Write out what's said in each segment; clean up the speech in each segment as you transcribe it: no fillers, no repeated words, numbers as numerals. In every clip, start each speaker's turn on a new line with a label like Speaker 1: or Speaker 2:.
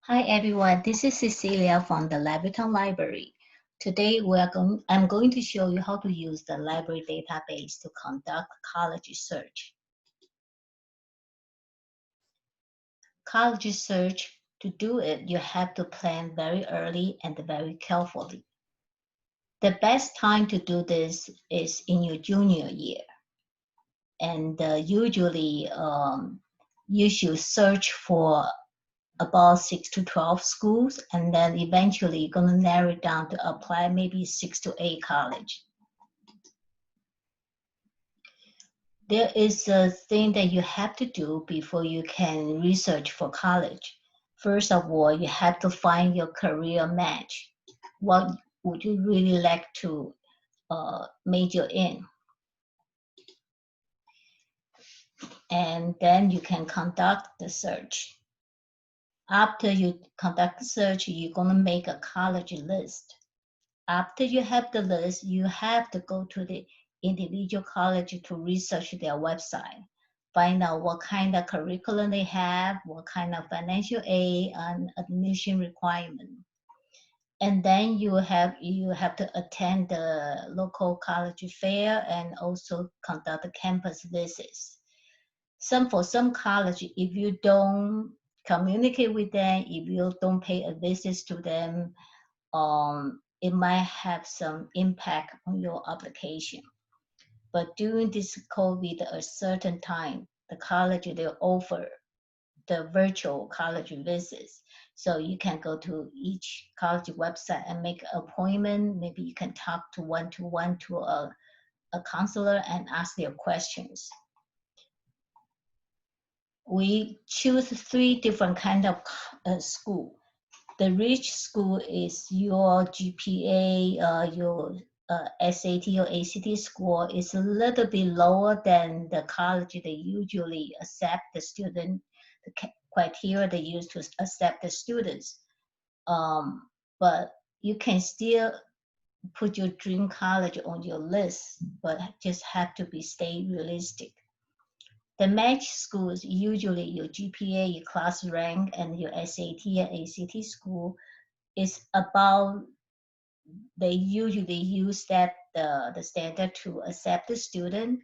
Speaker 1: Hi everyone, this is Cecilia from the Levittown Library. Today I'm going to show you how to use the library database to conduct college search. College search, to do it, you have to plan very early and very carefully. The best time to do this is in your junior year. And usually you should search for about 6 to 12 schools, and then eventually you're going to narrow it down to apply maybe 6 to 8 college. There is a thing that you have to do before you can research for college. First of all, you have to find your career match. What would you really like to major in? And then you can conduct the search. After you conduct the search, you're going to make a college list. After you have the list, you have to go to the individual college to research their website, find out what kind of curriculum they have, what kind of financial aid and admission requirement. And then you have to attend the local college fair and also conduct the campus visits. For some college, if you don't communicate with them, if you don't pay a visit to them, it might have some impact on your application. But during this COVID, a certain time, the college, they offer the virtual college visits. So you can go to each college website and make an appointment. Maybe you can talk to one-to-one to a counselor and ask their questions. We choose 3 different kind of school. The rich school is your GPA, your SAT or ACT score is a little bit lower than the college they usually accept the student, the criteria they use to accept the students. But you can still put your dream college on your list, but just have to stay realistic. The match schools, usually your GPA, your class rank, and your SAT and ACT score is about, they usually use that the standard to accept the student.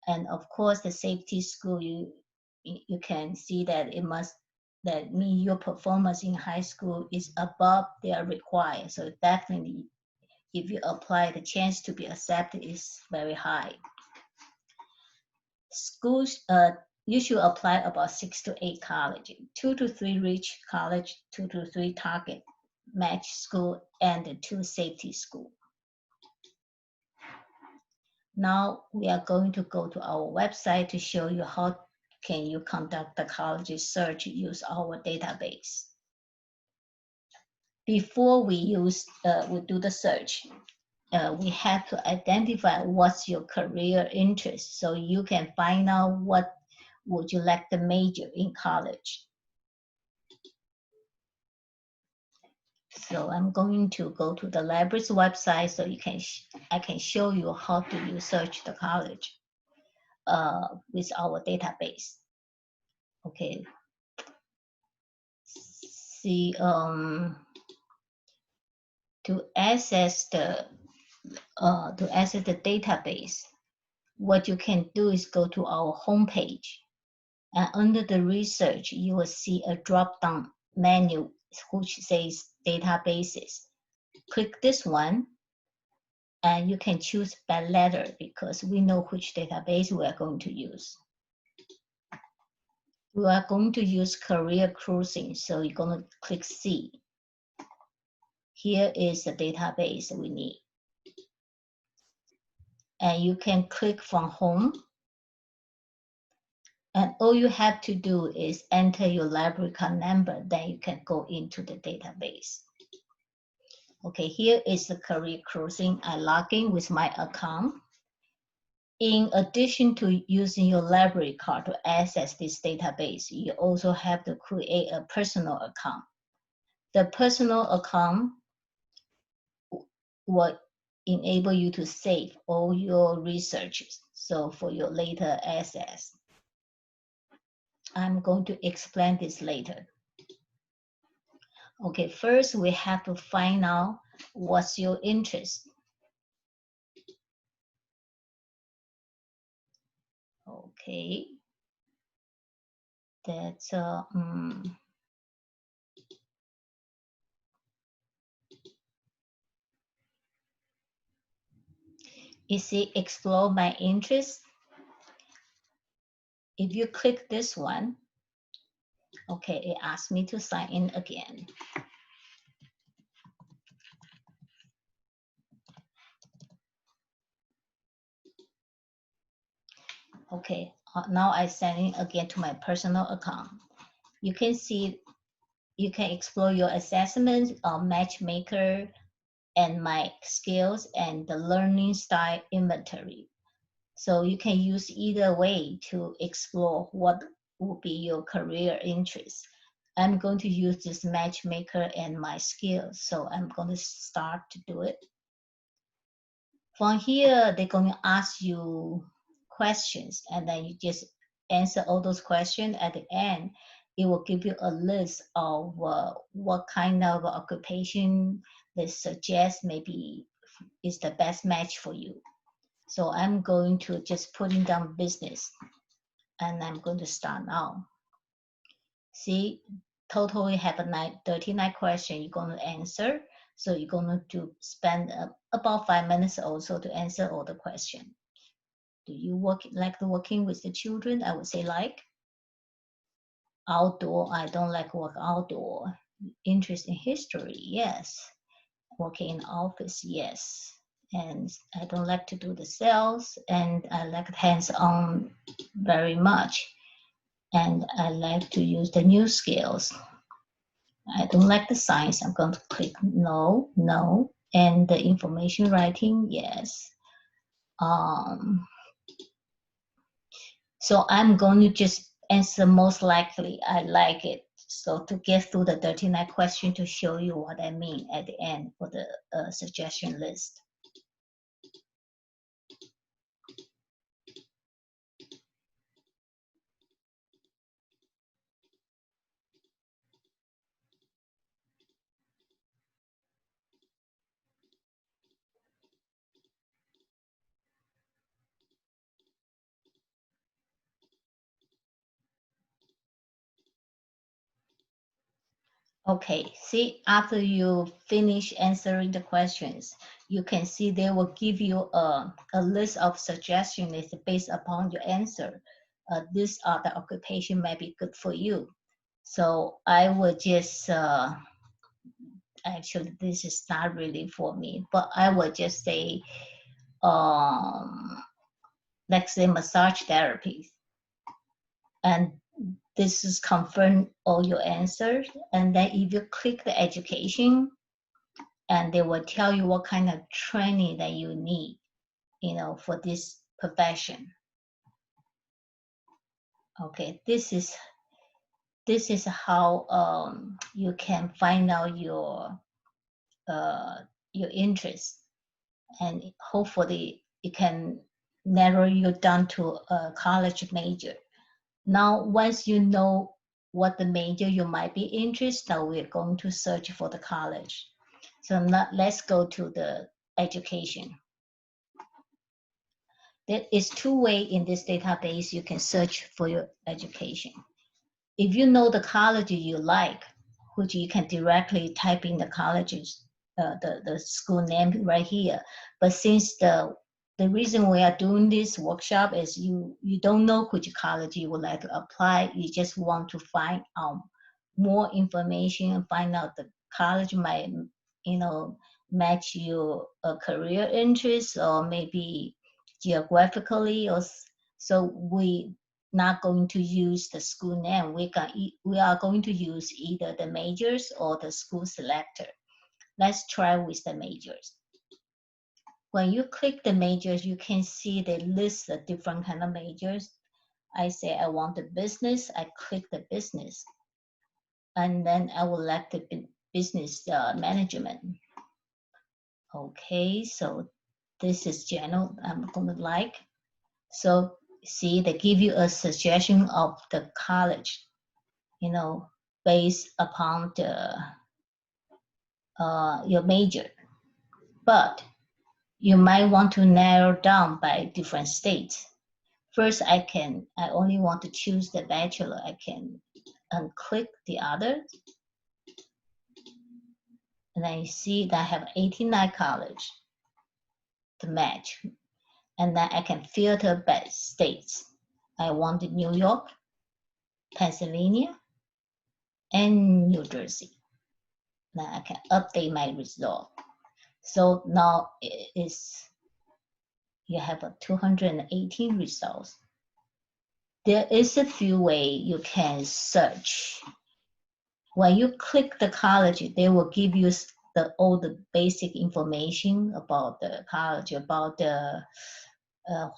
Speaker 1: And of course, the safety school, you can see that that mean your performance in high school is above their required. So definitely, if you apply, the chance to be accepted is very high. Schools, you should apply about 6 to 8 college, 2 to 3 rich college, 2 to 3 target match school, and 2 safety school. Now we are going to go to our website to show you how can you conduct the college search, use our database. Before we do the search, we have to identify what's your career interest, so you can find out what would you like to major in college. So I'm going to go to the library's website so I can show you how to search the college with our database. Okay. See, to access the database, what you can do is go to our homepage, and under the research, you will see a drop-down menu which says databases. Click this one, and you can choose by letter because we know which database we are going to use. We are going to use career cruising, so you're going to click C. Here is the database we need. And you can click from home. And all you have to do is enter your library card number, then you can go into the database. Okay, here is the career cruising. I log in with my account. In addition to using your library card to access this database, you also have to create a personal account. The personal account will enable you to save all your researches, so for your later access. I'm going to explain this later. Okay, first we have to find out what's your interest. Okay, that's you see, explore my interest. If you click this one, okay, it asks me to sign in again. Okay, now I sign in again to my personal account. You can see, you can explore your assessment, matchmaker, and my skills and the learning style inventory. So you can use either way to explore what would be your career interest. I'm going to use this matchmaker and my skills. So I'm going to start to do it. From here, they're going to ask you questions, and then you just answer all those questions. At the end, it will give you a list of what kind of occupation they suggest maybe is the best match for you. So I'm going to just putting down business, and I'm going to start now. See, total you have 39 questions you're going to answer. So you're going to spend about 5 minutes also to answer all the questions. Do you like working with the children? I would say like. Outdoor, I don't like work outdoor. Interest in history, yes. Working in office, yes. And I don't like to do the sales, and I like hands-on very much. And I like to use the new skills. I don't like the science. I'm going to click no, no. And the information writing, yes. So I'm going to just answer most likely. I like it. So to get through the 39 question to show you what I mean at the end for the suggestion list. Okay, see, after you finish answering the questions, you can see they will give you a list of suggestions based upon your answer. These are the occupation may be good for you. So I would just, actually, this is not really for me, but I would just say, let's say massage therapy. And this is confirm all your answers. And then if you click the education, and they will tell you what kind of training that you need, for this profession. Okay, this is how you can find out your interest, and hopefully it can narrow you down to a college major. Now, once you know what the major you might be interested, now we're going to search for the college. So now let's go to the education. There is two ways in this database you can search for your education. If you know the college you like, which you can directly type in the colleges, the school name right here. But since the reason we are doing this workshop is you don't know which college you would like to apply. You just want to find out more information and find out the college might, match your career interests, or maybe geographically, or so we not going to use the school name. We are going to use either the majors or the school selector. Let's try with the majors. When you click the majors, you can see they list the different kind of majors. I say I want the business, I click the business. And then I will select the business management. Okay, so this is general, I'm gonna like. So see, they give you a suggestion of the college, based upon your major, but you might want to narrow down by different states. First, I only want to choose the bachelor. I can unclick the other, and then you see that I have 89 college to match. And then I can filter by states. I want New York, Pennsylvania, and New Jersey. Then I can update my result. So now you have a 218 results. There is a few ways you can search. When you click the college, they will give you all the basic information about the college, about the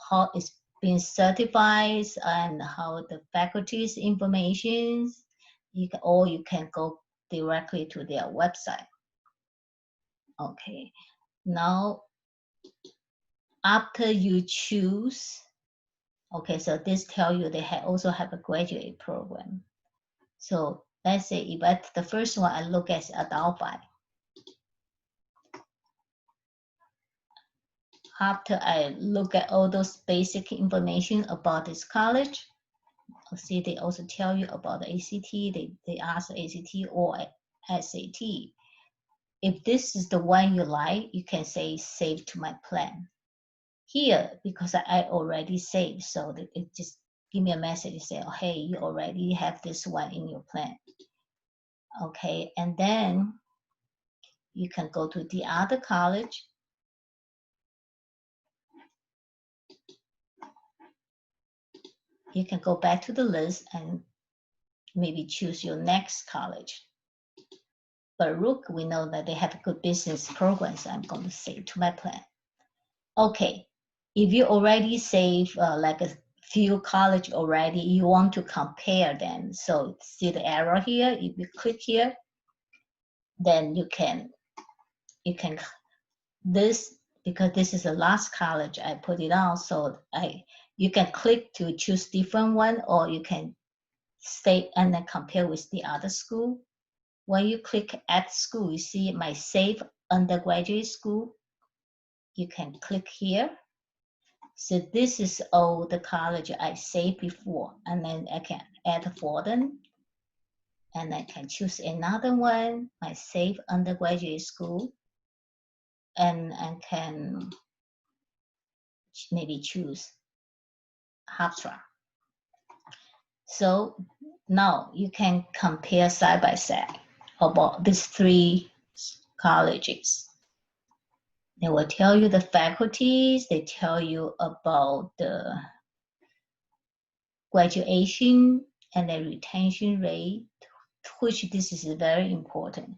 Speaker 1: how it's been certified and how the faculty's information. You can go directly to their website. Okay, now after you choose, okay, so this tells you they also have a graduate program. So let's say if the first one I look at Adelphi. After I look at all those basic information about this college, see they also tell you about the ACT, they ask ACT or SAT. If this is the one you like, you can say save to my plan. Here, because I already saved, so it just give me a message say, oh, hey, you already have this one in your plan. Okay, and then you can go to the other college. You can go back to the list and maybe choose your next college. Baruch, we know that they have good business programs. I'm going to save to my plan. Okay, if you already save like a few college already, you want to compare them. So see the arrow here, if you click here, then you can this, because this is the last college I put it on, so you can click to choose different one, or you can stay and then compare with the other school. When you click add school, you see my save undergraduate school. You can click here. So this is all the college I saved before, and then I can add for them. And I can choose another one, my save undergraduate school, and I can maybe choose Hofstra. So now you can compare side by side about these three colleges. They will tell you the faculties, they tell you about the graduation and the retention rate, which this is very important.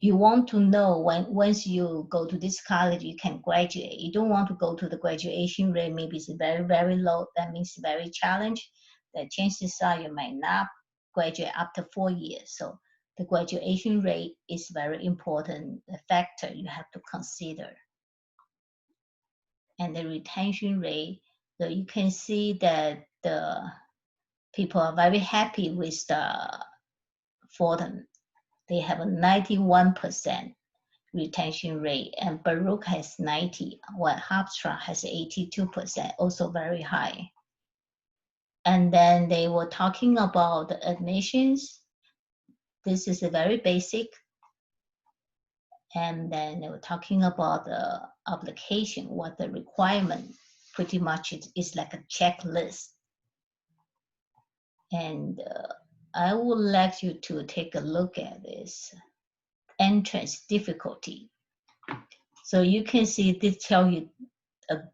Speaker 1: You want to know once you go to this college, you can graduate. You don't want to go to the graduation rate, maybe it's very, very low. That means very challenged. The chances are you might not graduate after 4 years. So the graduation rate is very important, a factor you have to consider. And the retention rate, so you can see that the people are very happy with Fordham. They have a 91% retention rate, and Baruch has 90, while Hofstra has 82%, also very high. And then they were talking about the admissions. This is a very basic. And then they were talking about the application, what the requirement pretty much is like a checklist. And I would like you to take a look at this entrance difficulty. So you can see this tell you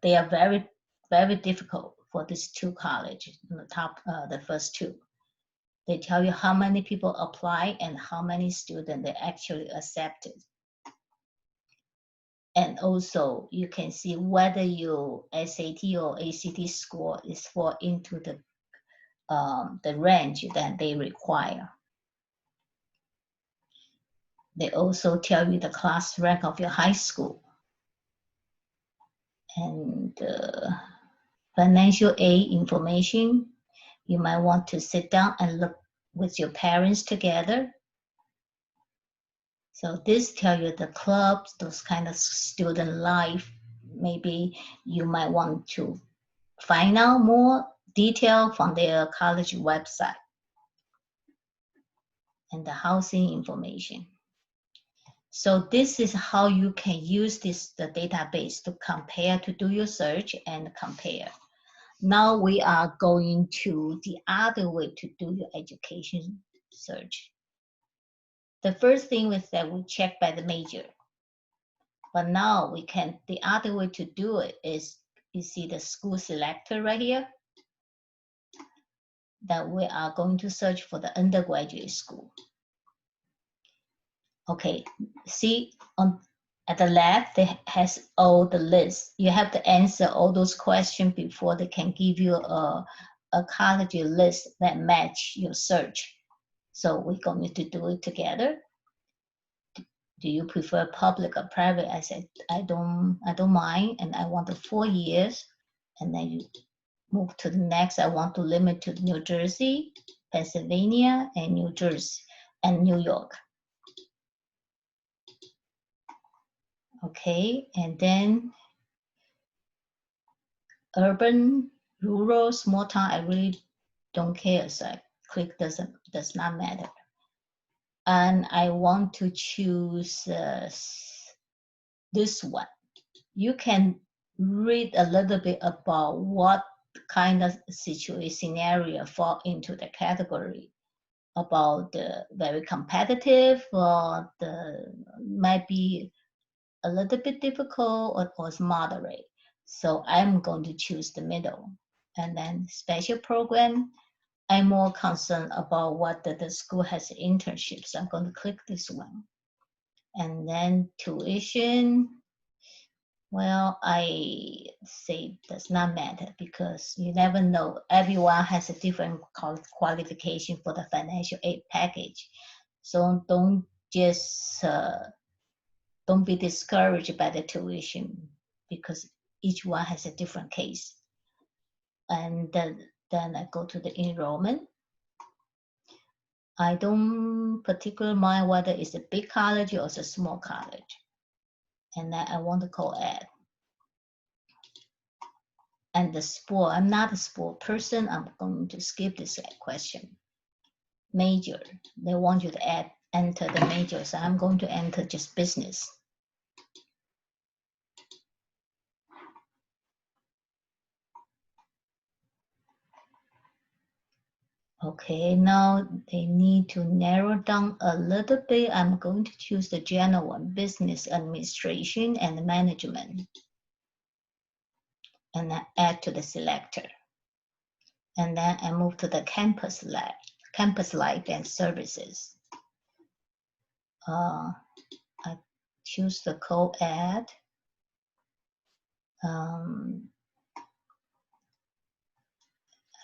Speaker 1: they are very, very difficult for these two colleges, the top, the first two. They tell you how many people apply and how many students they actually accepted. And also you can see whether your SAT or ACT score is fall into the range that they require. They also tell you the class rank of your high school. And financial aid information, you might want to sit down and look with your parents together. So this tell you the clubs, those kind of student life. Maybe you might want to find out more detail from their college website and the housing information. So this is how you can use the database to compare, to do your search and compare. Now we are going to the other way to do your education search. The first thing was that we check by the major. But now we can, the other way to do it is, you see the school selector right here? That we are going to search for the undergraduate school. Okay, see at the left, it has all the lists. You have to answer all those questions before they can give you a college list that match your search. So we're going to do it together. Do you prefer public or private? I said, I don't mind, and I want the 4 years. And then you move to the next. I want to limit to New Jersey, Pennsylvania, and New Jersey, and New York. Okay, and then urban, rural, small town, I really don't care. So I click does not matter. And I want to choose this one. You can read a little bit about what kind of situation scenario fall into the category, about the very competitive, or the might be a little bit difficult, or moderate. So I'm going to choose the middle. And then special program, I'm more concerned about what the school has internships. I'm going to click this one. And then tuition, well, I say does not matter, because you never know. Everyone has a different qualification for the financial aid package. So don't just don't be discouraged by the tuition, because each one has a different case. And then I go to the enrollment. I don't particularly mind whether it's a big college or it's a small college. And then I want to co-ed. And the sport, I'm not a sport person. I'm going to skip this question. Major, they want you to enter the major. So I'm going to enter just business. Okay, now they need to narrow down a little bit. I'm going to choose the general one, business administration and management. And then add to the selector. And then I move to the campus life and services. I choose the co-ed.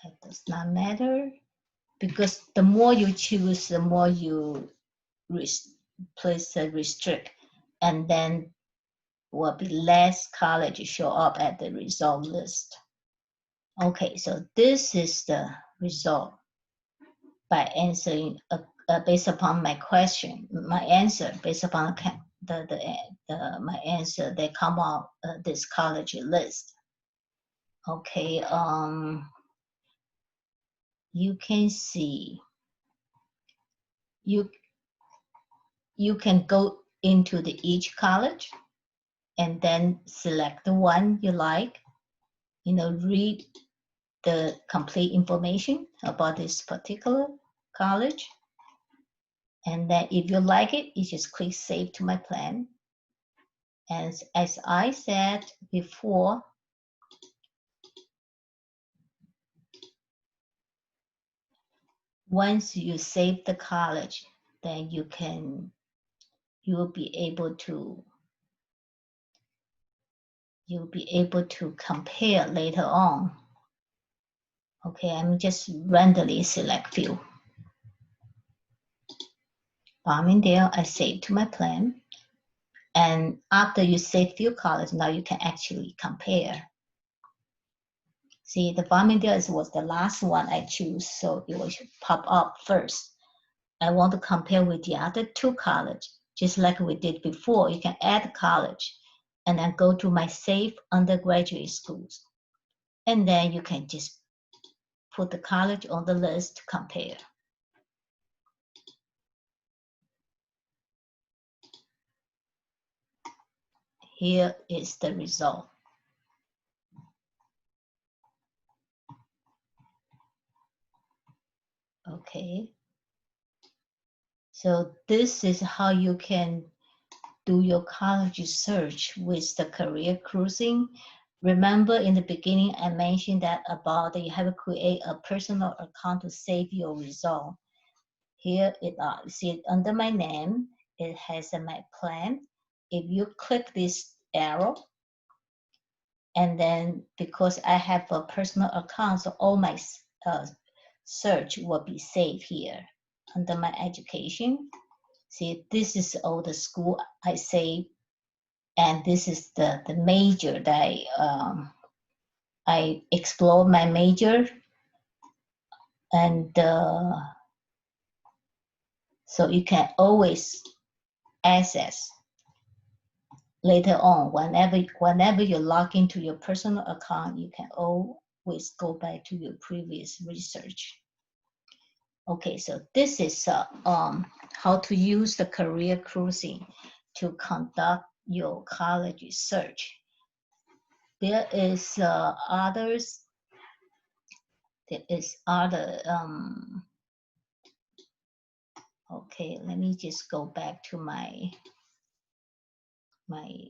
Speaker 1: It does not matter, because the more you choose, the more you place a restrict, and then will be less college show up at the result list. Okay, so this is the result by answering based upon my question, my answer based upon my answer. They come out this college list. Okay, you can see you can go into each college and then select the one you like, read the complete information about this particular college. And then if you like it, you just click save to my plan. And as I said before, once you save the college, then you will be able to compare later on. Okay, I'm just randomly select few. Farmingdale, I save to my plan. And after you save few colors, now you can actually compare. See, the Farmingdale was the last one I choose, so it will pop up first. I want to compare with the other two colleges. just like we did before. You can add college and then go to my Safe Undergraduate Schools. And then you can just put the college on the list to compare. Here is the result. Okay. So this is how you can do your college search with the career cruising. Remember in the beginning, I mentioned that about that you have to create a personal account to save your result. Here it is. You see it under my name. It has my plan. If you click this arrow, and then because I have a personal account, so all my search will be saved here under my education. See, this is all the school I saved, and this is the major that I explore my major, and so you can always access later on whenever you log into your personal account, you can always go back to your previous research. Okay, so this is how to use the career cruising to conduct your college search. There is others. There is other. Okay, let me just go back to my. I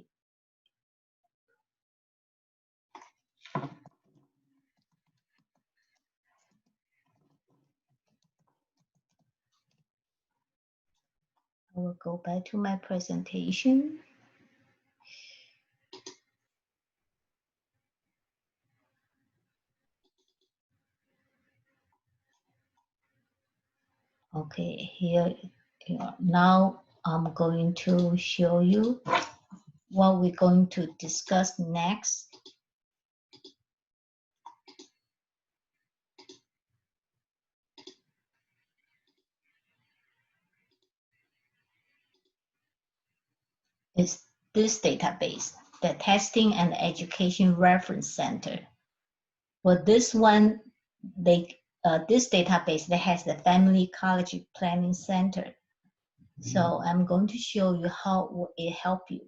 Speaker 1: will go back to my presentation. Okay, here now I'm going to show you what we're going to discuss next. Is this database, the Testing and Education Reference Center. For this one, this database that has the Family College Planning Center. So I'm going to show you how it helps you.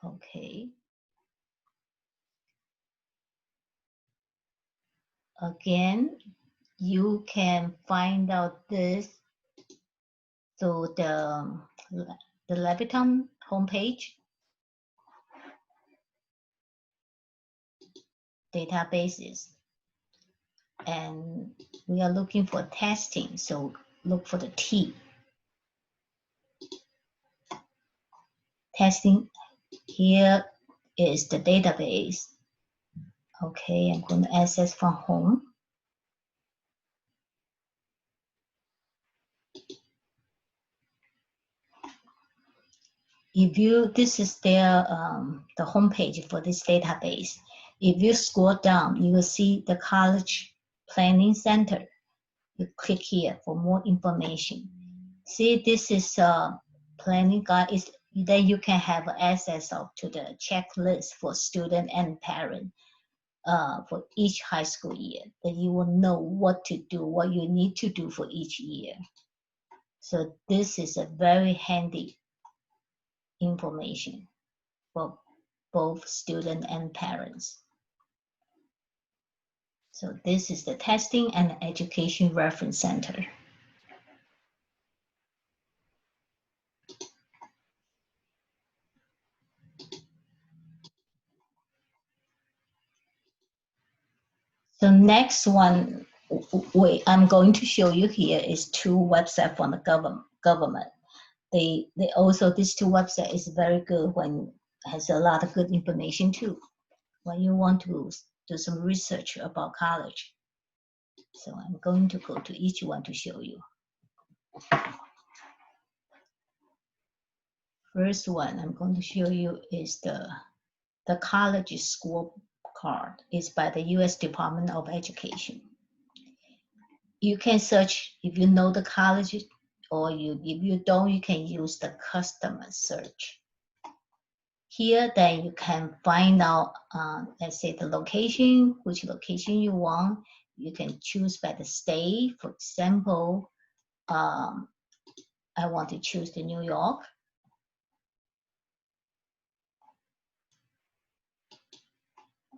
Speaker 1: Okay. Again, you can find out this through the Levittown homepage. Databases. And we are looking for testing, so look for the T. Testing, here is the database. Okay, I'm going to access from home. If you, this is their the homepage for this database. If you scroll down, you will see the College Planning Center. You click here for more information. See, this is a planning guide. Is then you can have access to the checklist for student and parent for each high school year. That you will know what to do, what you need to do for each year. So this is a very handy information for both student and parents. So this is the Testing and Education Reference Center. The next one I'm going to show you here is two websites from the government. They also, these two websites is very good when has a lot of good information too when you want to do some research about college. So I'm going to go to each one to show you. First one I'm going to show you is the college score card. It's by the U.S. Department of Education. You can search if you know the college, or if you don't, you can use the customer search. Here, then you can find out, let's say the location, which location you want. You can choose by the state. For example, I want to choose the New York.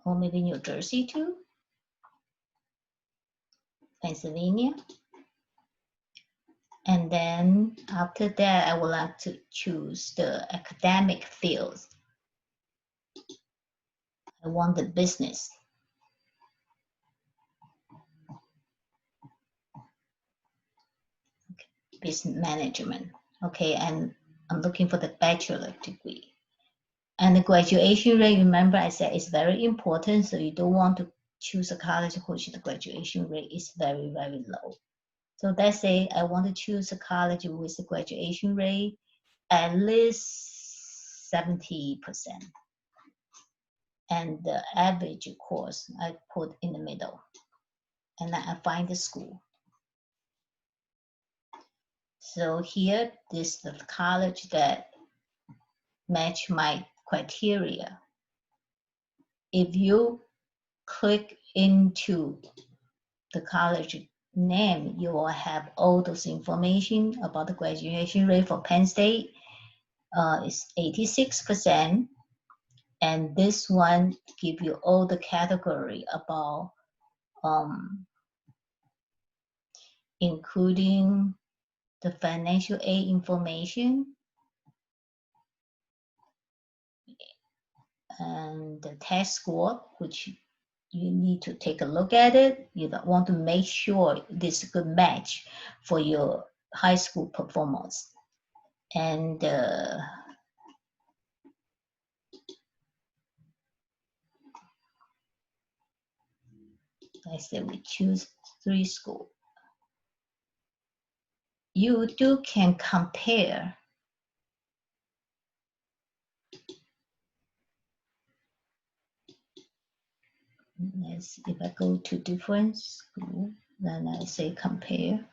Speaker 1: Or maybe New Jersey too. Pennsylvania. And then after that, I would like to choose the academic fields. I want the business. Okay. Business management. Okay, and I'm looking for the bachelor degree. And the graduation rate, remember I said is very important, so you don't want to choose a college which the graduation rate is very, very low. So let's say I want to choose a college with a graduation rate at least 70%. And the average course I put in the middle. And then I find the school. So here, this is the college that match my criteria. If you click into the college name, you will have all those information about the graduation rate for Penn State. It's 86%. And this one give you all the category about including the financial aid information and the test score, which you need to take a look at it. You want to make sure this is a good match for your high school performance. And I say we choose 3 schools. You too can compare. Let's see, if I go to different school, then I say compare.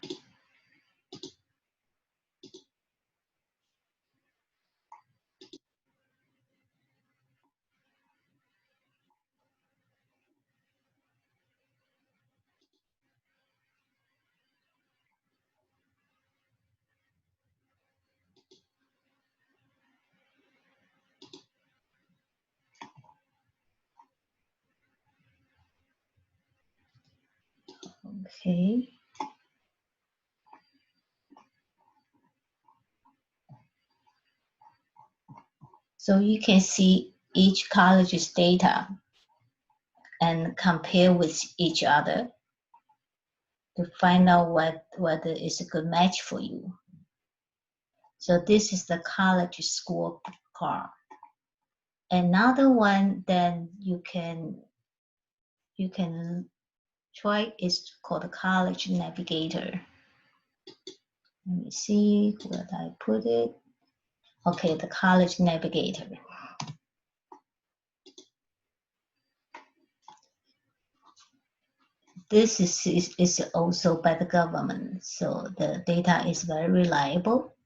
Speaker 1: Okay. So you can see each college's data and compare with each other to find out whether it's a good match for you. So this is the college scorecard. Another one then you can try is called the College Navigator. Let me see where I put it. Okay, the College Navigator. This is also by the government, so the data is very reliable.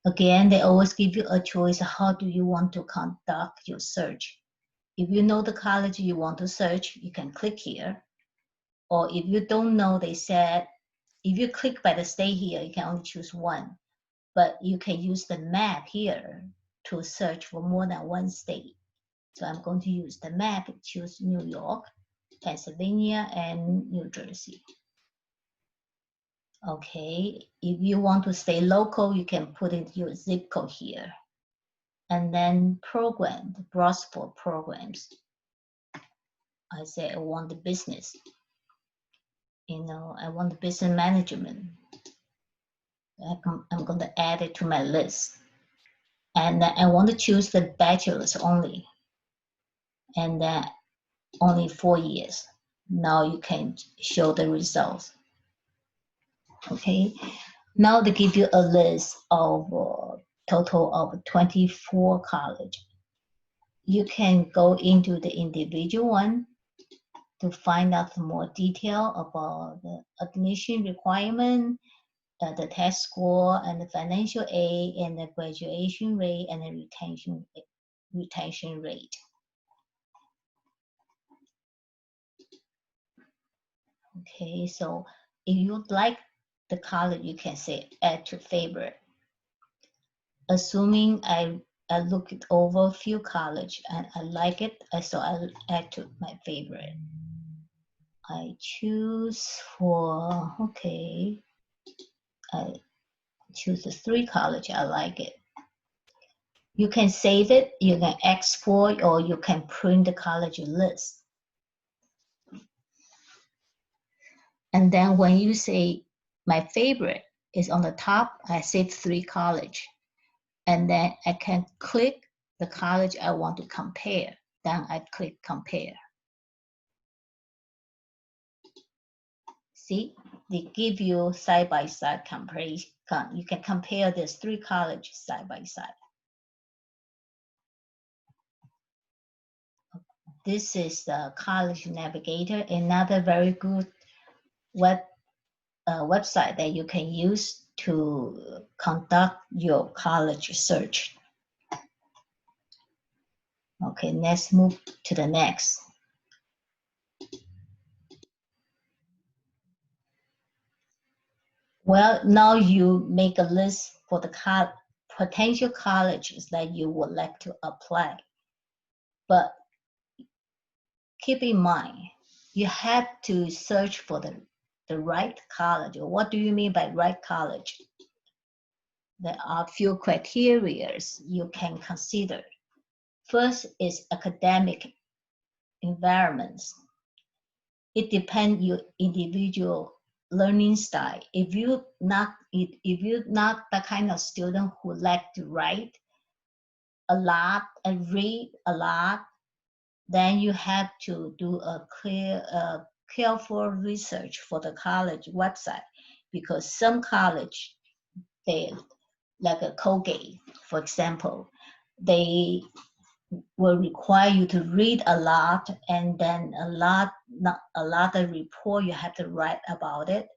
Speaker 1: Again, they always give you a choice. How do you want to conduct your search? If you know the college you want to search, you can click here. Or if you don't know, they said, if you click by the state here, you can only choose one. But you can use the map here to search for more than one state. So I'm going to use the map, choose New York, Pennsylvania, and New Jersey. Okay, if you want to stay local, you can put in your zip code here. And then program, the browse for programs. I say I want the business. I want the business management. I'm going to add it to my list. And then I want to choose the bachelor's only. And then only 4 years. Now you can show the results. Okay, now they give you a list of total of 24 colleges. You can go into the individual one to find out more detail about the admission requirement, the test score, and the financial aid, and the graduation rate, and the retention rate. Okay, so if you like the college, you can say add to favorite. Assuming I look it over a few college and I like it, so I'll add to my favorite. I choose for, okay, I choose the 3 college, I like it. You can save it, you can export, or you can print the college list. And then when you say my favorite is on the top, I save 3 college. And then I can click the college I want to compare. Then I click compare. See, they give you side-by-side comparison. You can compare these 3 colleges side by side. This is the College Navigator, another very good website that you can use to conduct your college search. Okay, let's move to the next. Well, now you make a list for the potential colleges that you would like to apply. But keep in mind, you have to search for the right college. What do you mean by right college? There are a few criteria you can consider. First is academic environments. It depends your individual learning style. If you're not the kind of student who like to write a lot and read a lot, then you have to do a careful research for the college website, because some college, they like a Colgate, for example, they will require you to read a lot, and then a lot of report you have to write about it.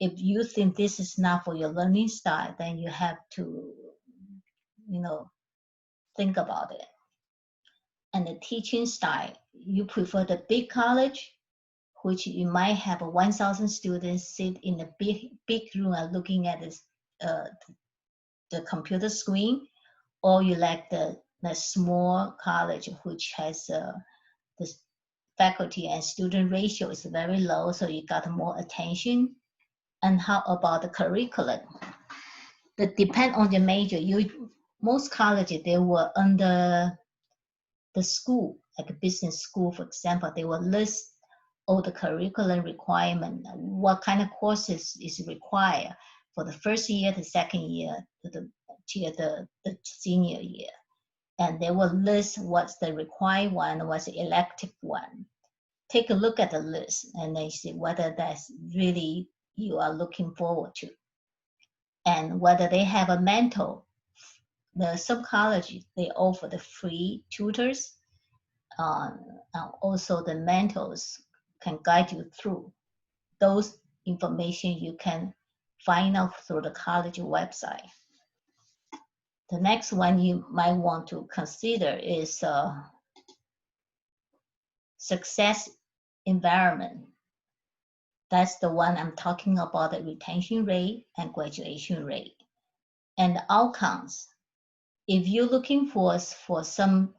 Speaker 1: If you think this is not for your learning style, then you have to, think about it. And the teaching style, you prefer the big college, which you might have 1,000 students sit in a big room and looking at this, the computer screen, or you like the small college, which has the faculty and student ratio is very low, so you got more attention. And how about the curriculum? That depend on the major. Most colleges, they were under the school, like a business school, for example, they will list all the curriculum requirement, what kind of courses is required for the first year, the second year, the senior year. And they will list what's the required one, what's the elective one. Take a look at the list and they see whether that's really you are looking forward to. And whether they have a mentor. Some colleges, they offer the free tutors. Also the mentors can guide you through. Those information you can find out through the college website. The next one you might want to consider is success environment. That's the one I'm talking about, the retention rate and graduation rate. And the outcomes. If you're looking for some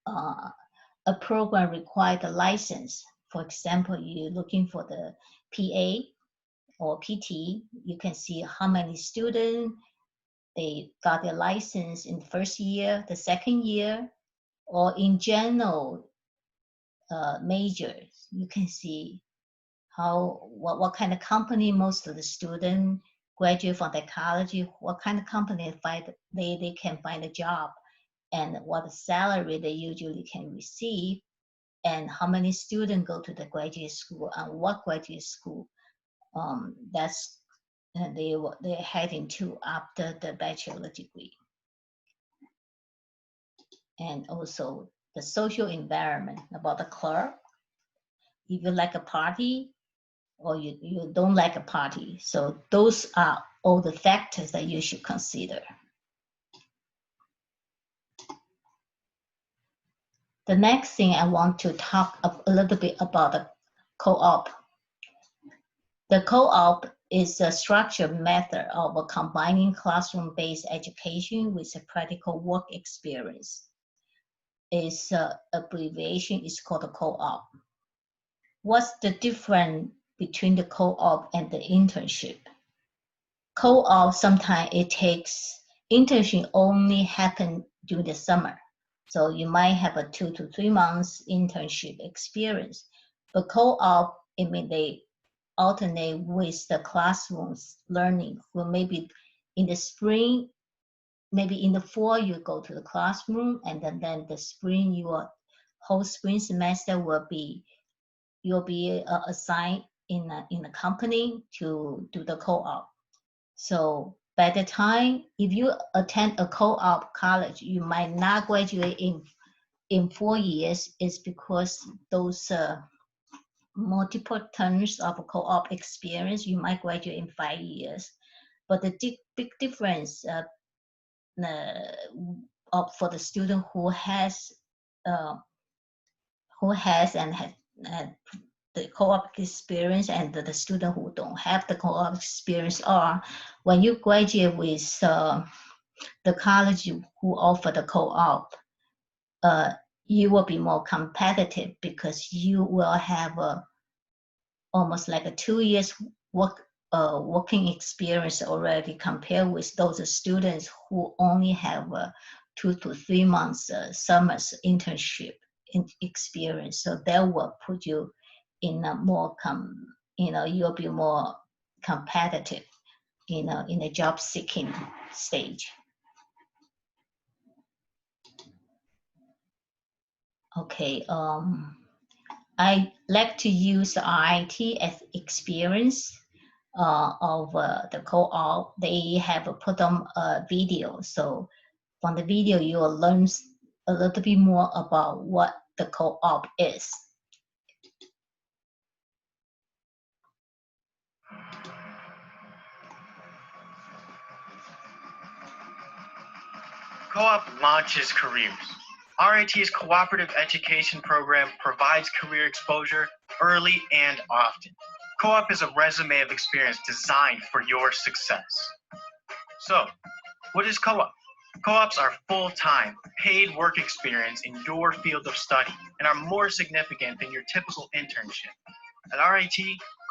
Speaker 1: a program required a license, for example, you're looking for the PA or PT, you can see how many students they got their license in the first year, the second year, or in general majors. You can see what kind of company most of the students graduate from the college, what kind of company they can find a job, and what salary they usually can receive, and how many students go to the graduate school and what graduate school they're heading to after the bachelor degree. And also the social environment, about the clerk, if you like a party or you don't like a party. So those are all the factors that you should consider. The next thing I want to talk a little bit about the co-op. The co-op is a structured method of combining classroom-based education with a practical work experience. Its abbreviation is called a co-op. What's the difference between the co-op and the internship? Co-op, sometimes it takes, internship only happen during the summer. So you might have a 2 to 3 months internship experience. But co-op, it means they alternate with the classrooms learning. Well, maybe in the spring, maybe in the fall, you go to the classroom, and then the spring, your whole spring semester will be, you'll be assigned in a company to do the co-op. So by the time, if you attend a co-op college, you might not graduate in 4 years. It's because those multiple terms of co-op experience, you might graduate in 5 years. But the big difference for the student who has and has the co-op experience and the student who don't have the co-op experience are, when you graduate with the college who offer the co-op, you will be more competitive because you will have almost like a 2 years working experience already, compared with those students who only have 2 to 3 months summer's internship experience. So that will put you in a more you'll be more competitive in a job seeking stage. Okay, I like to use RIT as experience of the co-op. They have put on a video. So from the video, you will learn a little bit more about what the co-op is.
Speaker 2: Co-op launches careers. RIT's cooperative education program provides career exposure early and often. Co-op is a resume of experience designed for your success. So, what is co-op? Co-ops are full-time, paid work experience in your field of study and are more significant than your typical internship. At RIT,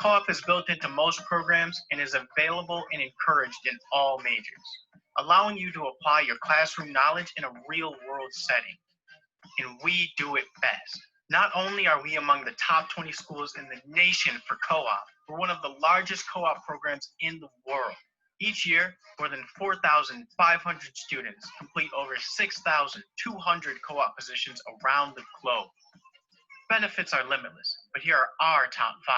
Speaker 2: co-op is built into most programs and is available and encouraged in all majors, allowing you to apply your classroom knowledge in a real-world setting. And we do it best. Not only are we among the top 20 schools in the nation for co-op, we're one of the largest co-op programs in the world. Each year, more than 4,500 students complete over 6,200 co-op positions around the globe. Benefits are limitless, but here are our top 5.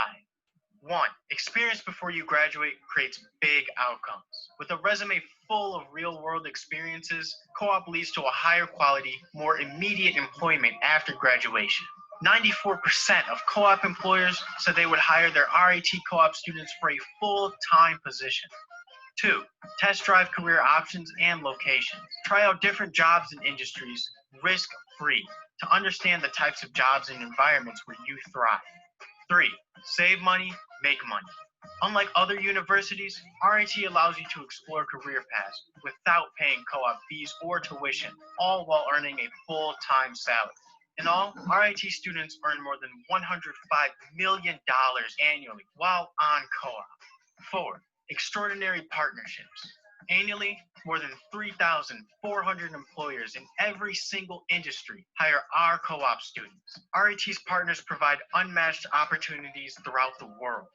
Speaker 2: 1. Experience before you graduate creates big outcomes. With a resume full of real-world experiences, co-op leads to a higher quality, more immediate employment after graduation. 94% of co-op employers said they would hire their RIT co-op students for a full-time position. 2. Test drive career options and locations. Try out different jobs and industries risk-free to understand the types of jobs and environments where you thrive. 3. Save money, make money. Unlike other universities, RIT allows you to explore career paths without paying co-op fees or tuition, all while earning a full-time salary. In all, RIT students earn more than $105 million annually while on co-op. 4. Extraordinary partnerships. Annually, more than 3,400 employers in every single industry hire our co-op students. RIT's partners provide unmatched opportunities throughout the world.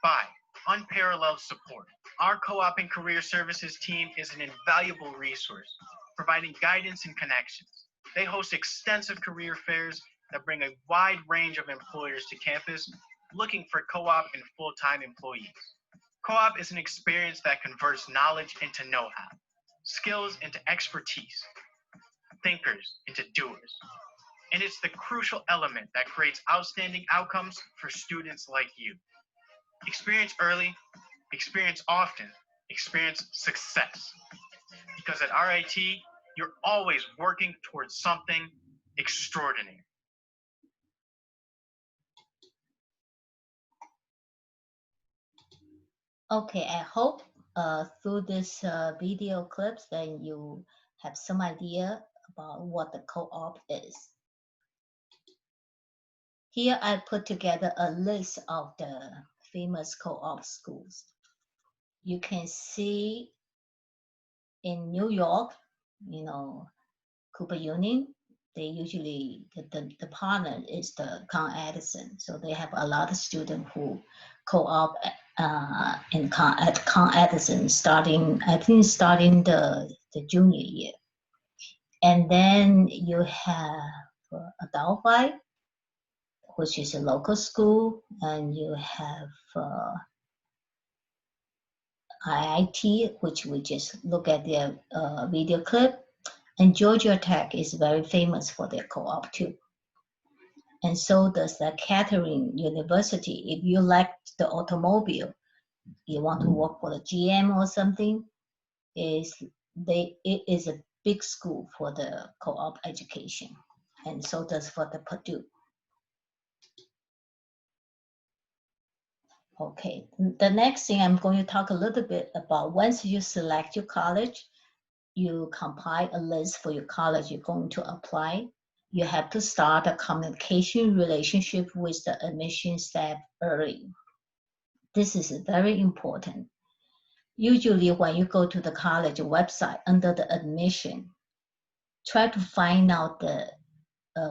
Speaker 2: 5. Unparalleled support. Our co-op and career services team is an invaluable resource, providing guidance and connections. They host extensive career fairs that bring a wide range of employers to campus looking for co-op and full-time employees. Co-op is an experience that converts knowledge into know-how, skills into expertise, thinkers into doers. and it's the crucial element that creates outstanding outcomes for students like you. Experience early, experience often, experience success. Because at RIT, you're always working towards something extraordinary.
Speaker 1: Okay, I hope through this video clips then you have some idea about what the co-op is. Here I put together a list of the famous co-op schools. You can see in New York, you know, Cooper Union, they usually, the partner is the Con Edison. So they have a lot of students who co-op at Con Edison starting the junior year. And then you have Adelphi, which is a local school, and you have IIT, which we just look at their video clip. And Georgia Tech is very famous for their co-op too. And so does the Catering University. If you like the automobile, you want to work for the GM or something, it is a big school for the co-op education. And so does for the Purdue. Okay, the next thing I'm going to talk a little bit about, once you select your college, you compile a list for your college you're going to apply. You have to start a communication relationship with the admission staff early. This is very important. Usually when you go to the college website under the admission, try to find out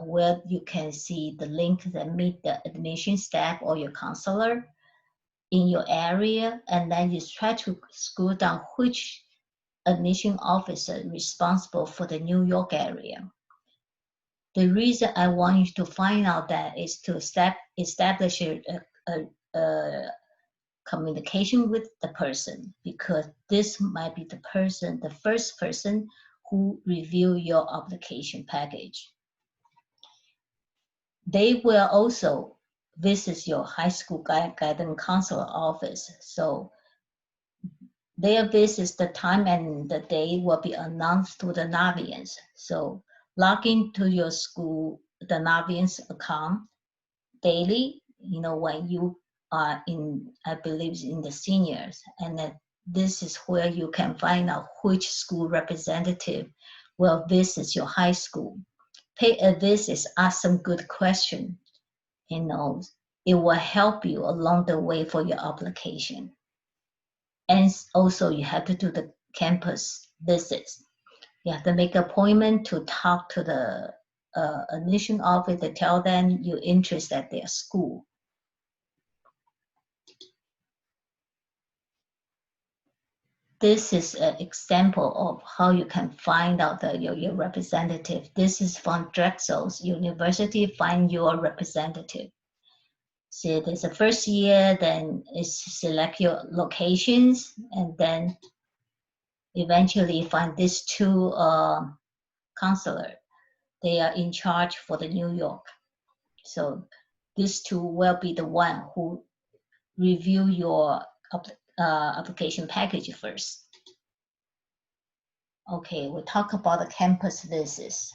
Speaker 1: where you can see the link that meet the admission staff or your counselor in your area, and then you try to scroll down which admission officer responsible for the New York area. The reason I want you to find out that is to establish a communication with the person, because this might be the first person who review your application package. They will also visit your high school guidance counselor office. So their visit, the time and the day will be announced to the Navians. So log into your school, the Navians account daily, when you are I believe in the seniors. And then this is where you can find out which school representative will visit your high school. Pay a visit, ask some good questions. It will help you along the way for your application. And also you have to do the campus visits. You have to make an appointment to talk to the admission office to tell them you're interested at their school. This is an example of how you can find out your representative. This is from Drexel's University, find your representative. So there's a first year, then it's select your locations, and then eventually find these two counselors. They are in charge for the New York. So these two will be the one who review your application package first. Okay, we'll talk about the campus visits.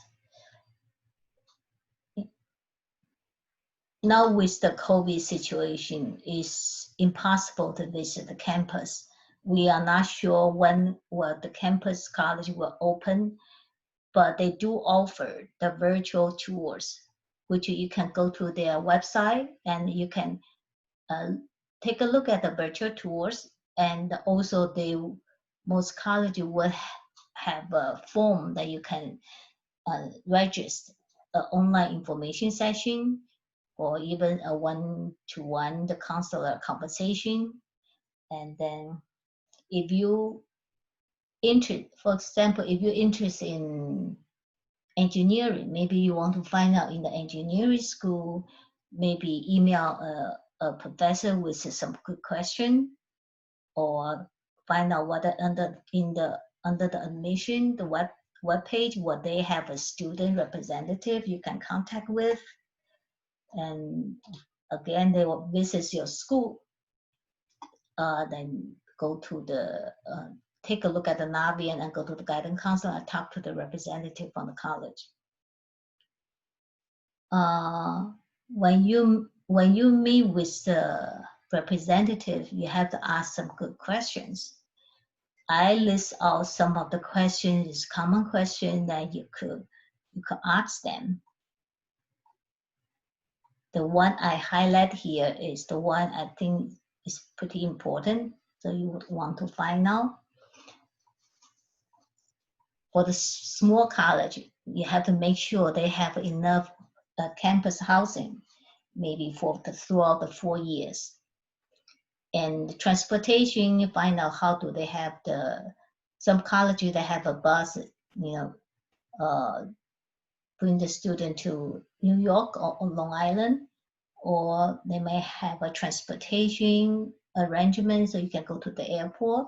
Speaker 1: Now with the COVID situation, it's impossible to visit the campus. We are not sure when the campus college will open, but they do offer the virtual tours, which you can go to their website and you can take a look at the virtual tours. And also most colleges will have a form that you can register an online information session, or even a one-to-one the counselor conversation. And then if you for example, if you're interested in engineering, maybe you want to find out in the engineering school, maybe email a professor with some good question, or find out whether under the admission, the webpage where they have a student representative you can contact with. And again, they will visit your school. Then go to the, take a look at the Navi and then go to the guidance counselor and talk to the representative from the college. When you meet with the representative, you have to ask some good questions. I list out some of the questions, common questions that you could ask them. The one I highlight here is the one I think is pretty important, so you would want to find out. For the small college, you have to make sure they have enough campus housing, maybe throughout the 4 years. And the transportation, you find out how do they have some colleges that have a bus, bring the student to New York or Long Island, or they may have a transportation arrangement so you can go to the airport.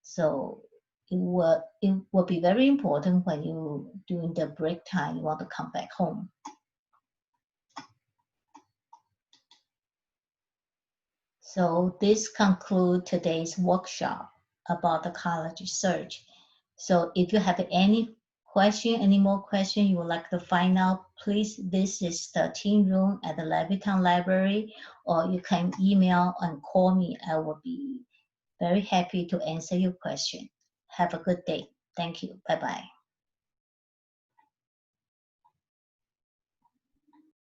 Speaker 1: So it will be very important when you, during the break time, you want to come back home. So this concludes today's workshop about the college search. So if you have any more question you would like to find out, please visit the teen room at the Levittown Library, or you can email and call me. I will be very happy to answer your question. Have a good day. Thank you. Bye-bye.